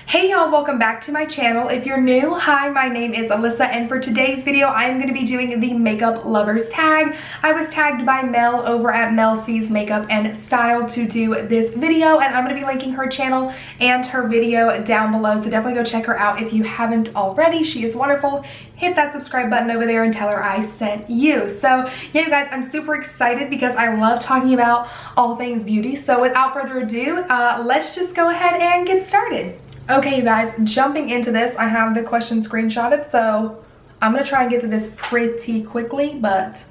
Hey y'all, welcome back to my channel. If you're new, hi, my name is Alyssa, and for today's video, I am going to be doing the makeup lovers tag. I was tagged by Mel over at Mel C's Makeup and Style to do this video, and I'm going to be linking her channel and her video down below, so definitely go check her out if you haven't already. She is wonderful. Hit that subscribe button over there and tell her I sent you. So yeah, you guys, I'm super excited because I love talking about all things beauty. So without further ado, let's just go ahead and get started. Okay, you guys, jumping into this, I have the question screenshotted, so I'm gonna try and get to this pretty quickly, but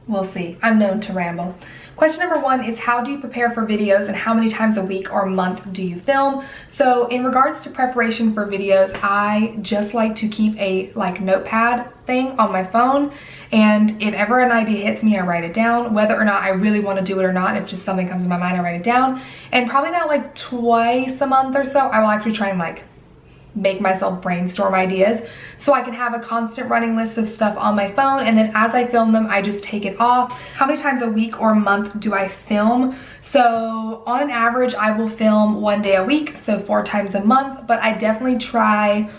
we'll see. I'm known to ramble. Question number one is, how do you prepare for videos and how many times a week or month do you film? So in regards to preparation for videos, I just like to keep a notepad thing on my phone, and if ever an idea hits me, I write it down. Whether or not I really want to do it or not, if just something comes to my mind, I write it down. And probably about like twice a month or so, I will actually try and make myself brainstorm ideas so I can have a constant running list of stuff on my phone, and then as I film them, I just take it off. How many times a week or month do I film? So on an average, I will film 1 day a week, so 4 times a month, but I definitely try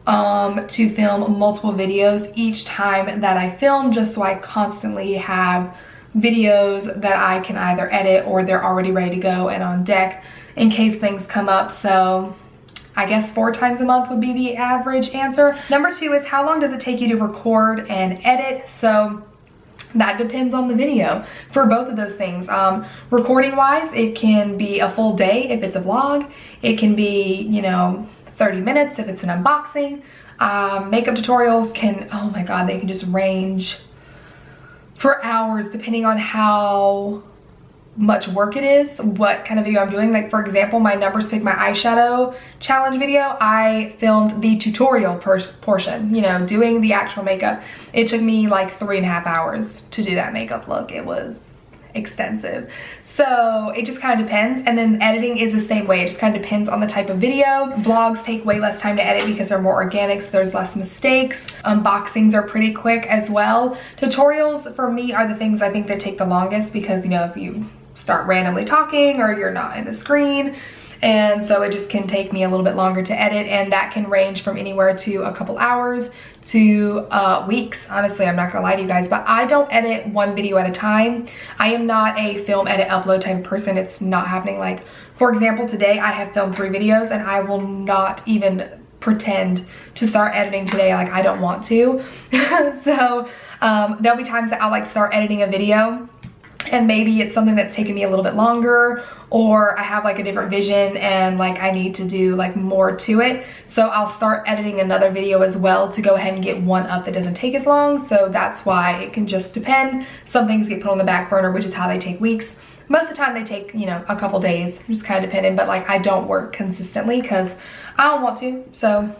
to film multiple videos each time that I film, just so I constantly have videos that I can either edit or they're already ready to go and on deck in case things come up. So I guess 4 times a month would be the average answer. Number two is, how long does it take you to record and edit? So that depends on the video for both of those things. Recording wise, it can be a full day if it's a vlog. It can be, 30 minutes if it's an unboxing. Makeup tutorials can, oh my God, they can just range for hours depending on how much work it is, what kind of video I'm doing. Like for example, my numbers pick my eyeshadow challenge video, I filmed the tutorial portion, doing the actual makeup. It took me like 3.5 hours to do that makeup look. It was extensive. So it just kind of depends. And then editing is the same way. It just kind of depends on the type of video. Vlogs take way less time to edit because they're more organic, so there's less mistakes. Unboxings are pretty quick as well. Tutorials for me are the things I think that take the longest because, if you start randomly talking or you're not in the screen, and so it just can take me a little bit longer to edit, and that can range from anywhere to a couple hours to weeks. Honestly, I'm not gonna lie to you guys, but I don't edit one video at a time. I am not a film edit upload type of person. It's not happening. Like for example, today I have filmed 3 videos and I will not even pretend to start editing today. Like I don't want to. So there'll be times that I'll start editing a video and maybe it's something that's taken me a little bit longer, or I have a different vision and I need to do more to it. So I'll start editing another video as well to go ahead and get one up that doesn't take as long. So that's why it can just depend. Some things get put on the back burner, which is how they take weeks. Most of the time they take, a couple days, just kind of dependent, but I don't work consistently because I don't want to, so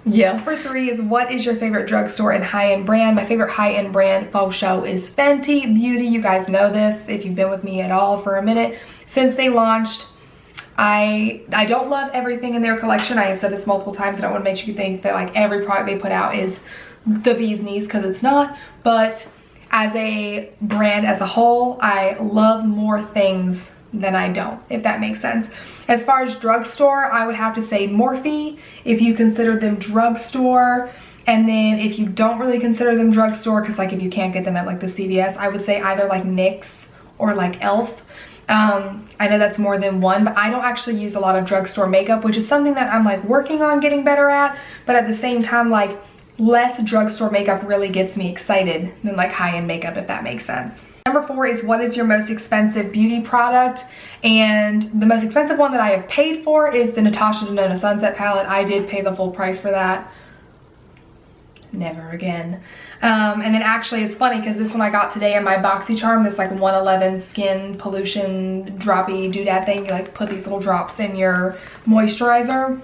yeah. Number 3 is, what is your favorite drugstore and high-end brand? My favorite high-end brand faux show is Fenty Beauty. You guys know this if you've been with me at all for a minute. Since they launched, I don't love everything in their collection. I have said this multiple times. I don't want to make you think that every product they put out is the bee's knees, because it's not. But as a brand as a whole, I love more things than I don't, if that makes sense. As far as drugstore, I would have to say Morphe, if you consider them drugstore. And then if you don't really consider them drugstore, because if you can't get them at the CVS, I would say either NYX or e.l.f. I know that's more than one, but I don't actually use a lot of drugstore makeup, which is something that I'm working on getting better at. But at the same time, less drugstore makeup really gets me excited than high-end makeup, if that makes sense. Number 4 is, what is your most expensive beauty product? And the most expensive one that I have paid for is the Natasha Denona Sunset palette. I did pay the full price for that. Never again. And then actually it's funny because this one I got today in my BoxyCharm, this 111 skin pollution droppy doodad thing. You put these little drops in your moisturizer.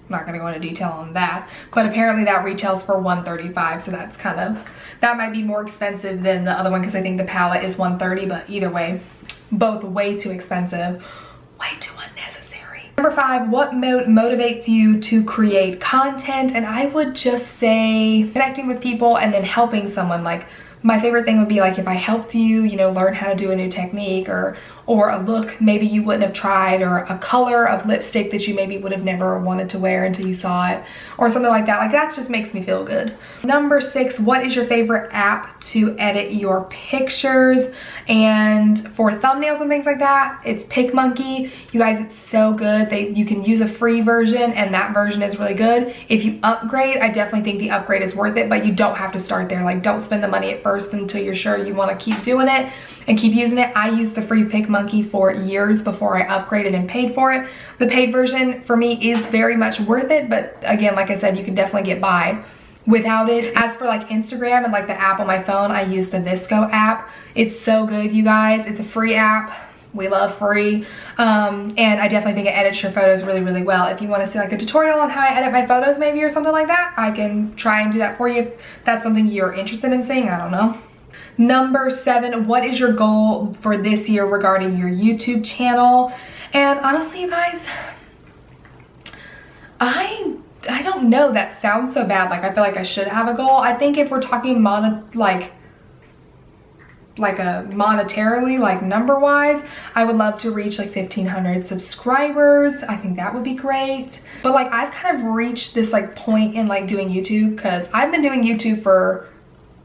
I'm not gonna go into detail on that, but apparently that retails for $135, so that's that might be more expensive than the other one because I think the palette is $130, but either way, both way too expensive, way too unnecessary. Number 5, what motivates you to create content? And I would just say connecting with people and then helping someone. My favorite thing would be if I helped you, learn how to do a new technique, or or a look maybe you wouldn't have tried, or a color of lipstick that you maybe would have never wanted to wear until you saw it, or something like that. Like, that just makes me feel good. Number 6, what is your favorite app to edit your pictures? And for thumbnails and things like that, it's PicMonkey. You guys, it's so good. You can use a free version, and that version is really good. If you upgrade, I definitely think the upgrade is worth it, but you don't have to start there. Like, don't spend the money at first until you're sure you want to keep doing it and keep using it. I used the free PicMonkey for years before I upgraded and paid for it. The paid version for me is very much worth it, but again, like I said, you can definitely get by without it. As for like Instagram and like the app on my phone, I use the Visco app. It's so good, you guys. It's a free app. We love free. And I definitely think it edits your photos really, really well. If you want to see like a tutorial on how I edit my photos maybe, or something like that, I can try and do that for you if that's something you're interested in seeing. I don't know. Number 7, what is your goal for this year regarding your YouTube channel? And honestly, you guys, I don't know. That sounds so bad. Like, I feel like I should have a goal. I think if we're talking monetarily, like number wise, I would love to reach like 1,500 subscribers. I think that would be great. But like, I've kind of reached this like point in like doing YouTube, because I've been doing YouTube for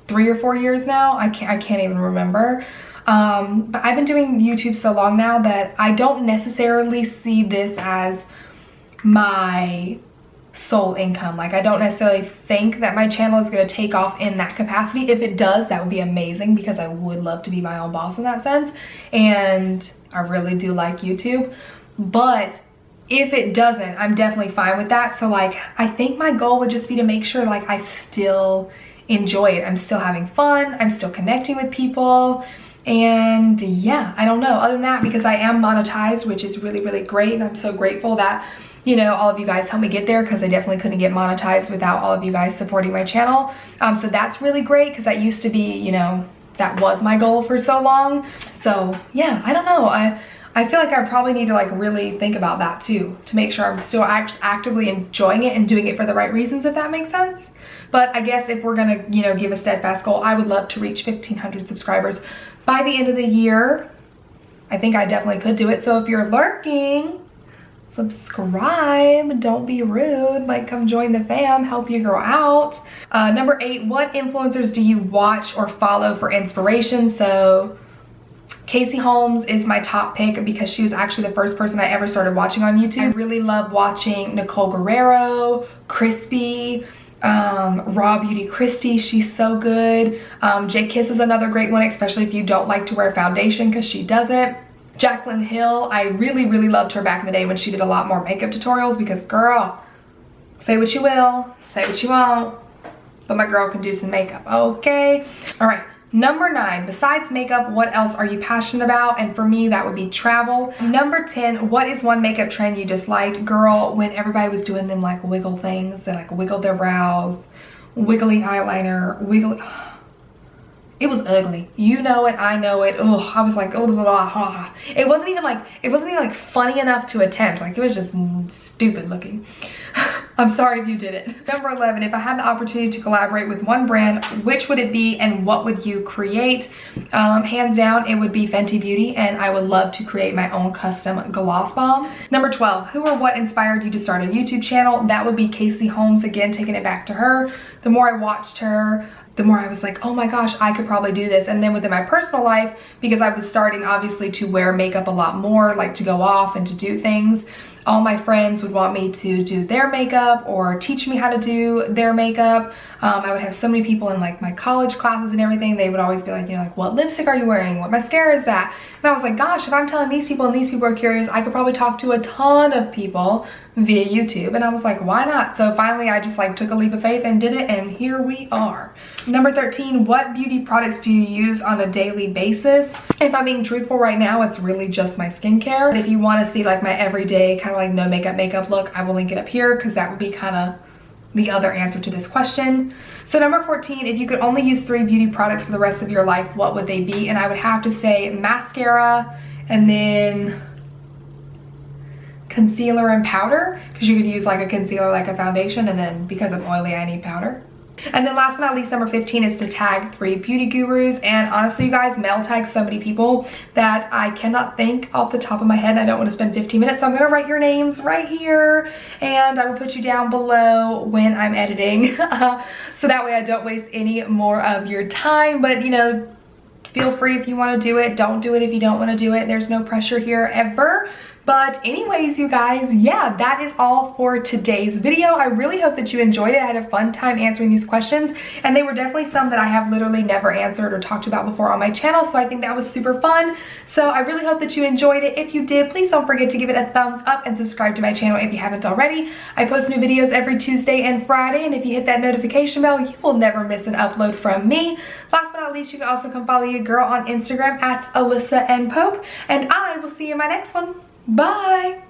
3 or 4 years now. I can't even remember. But I've been doing YouTube so long now that I don't necessarily see this as my sole income. Like, I don't necessarily think that my channel is going to take off in that capacity. If it does, that would be amazing, because I would love to be my own boss in that sense, and I really do like YouTube. But if it doesn't, I'm definitely fine with that. So like, I think my goal would just be to make sure like I still enjoy it. I'm still having fun. I'm still connecting with people. And yeah, I don't know. Other than that, because I am monetized, which is really, really great. And I'm so grateful that, you know, all of you guys helped me get there, because I definitely couldn't get monetized without all of you guys supporting my channel. So that's really great, because that used to be, you know, that was my goal for so long. So yeah, I don't know. I feel like I probably need to like really think about that too, to make sure I'm still actively enjoying it and doing it for the right reasons, if that makes sense. But I guess if we're gonna, you know, give a steadfast goal, I would love to reach 1,500 subscribers by the end of the year. I think I definitely could do it. So if you're lurking, subscribe. Don't be rude. Like, come join the fam, help you grow out. Number 8, what influencers do you watch or follow for inspiration? So Casey Holmes is my top pick, because she was actually the first person I ever started watching on YouTube. I really love watching Nicole Guerrero, Crispy, Raw Beauty Christy, she's so good. J Kiss is another great one, especially if you don't like to wear foundation, because she doesn't. Jaclyn Hill, I really, really loved her back in the day when she did a lot more makeup tutorials, because girl, say what you will, say what you won't, but my girl can do some makeup, okay? All right. Number 9, besides makeup, what else are you passionate about? And for me, that would be travel. Number 10, what is one makeup trend you disliked? Girl, when everybody was doing them like wiggle things, they like wiggled their brows, wiggly eyeliner, wiggly. It was ugly. You know it, I know it. Oh, I was like, oh, blah, blah, blah. It wasn't even like funny enough to attempt. Like, it was just stupid looking. I'm sorry if you did it. Number 11, if I had the opportunity to collaborate with one brand, which would it be and what would you create? Hands down, it would be Fenty Beauty, and I would love to create my own custom gloss bomb. Number 12, who or what inspired you to start a YouTube channel? That would be Casey Holmes, again, taking it back to her. The more I watched her, the more I was like, oh my gosh, I could probably do this. And then within my personal life, because I was starting obviously to wear makeup a lot more, like to go off and to do things, all my friends would want me to do their makeup or teach me how to do their makeup. I would have so many people in like my college classes and everything. They would always be like, you know, like, what lipstick are you wearing? What mascara is that? And I was like, gosh, if I'm telling these people and these people are curious, I could probably talk to a ton of people via YouTube. And I was like, why not? So finally I just like took a leap of faith and did it, and here we are. Number 13, what beauty products do you use on a daily basis? If I'm being truthful right now, it's really just my skincare. But if you want to see like my everyday kind of like no makeup look, I will link it up here, because that would be kind of the other answer to this question. So number 14, if you could only use 3 beauty products for the rest of your life, what would they be? And I would have to say mascara, and then concealer and powder, because you could use like a concealer like a foundation, and then because I'm oily I need powder. And then last but not least, number 15 is to tag 3 beauty gurus. And honestly, you guys, Mel tags so many people that I cannot think off the top of my head. I don't want to spend 15 minutes, so I'm going to write your names right here, and I will put you down below when I'm editing. So that way I don't waste any more of your time. But, you know, feel free if you want to do it. Don't do it if you don't want to do it. There's no pressure here ever. But anyways, you guys, yeah, that is all for today's video. I really hope that you enjoyed it. I had a fun time answering these questions, and they were definitely some that I have literally never answered or talked about before on my channel, so I think that was super fun. So I really hope that you enjoyed it. If you did, please don't forget to give it a thumbs up and subscribe to my channel if you haven't already. I post new videos every Tuesday and Friday, and if you hit that notification bell, you will never miss an upload from me. Last but not least, you can also come follow your girl on Instagram at AlyssaNPope, and I will see you in my next one. Bye!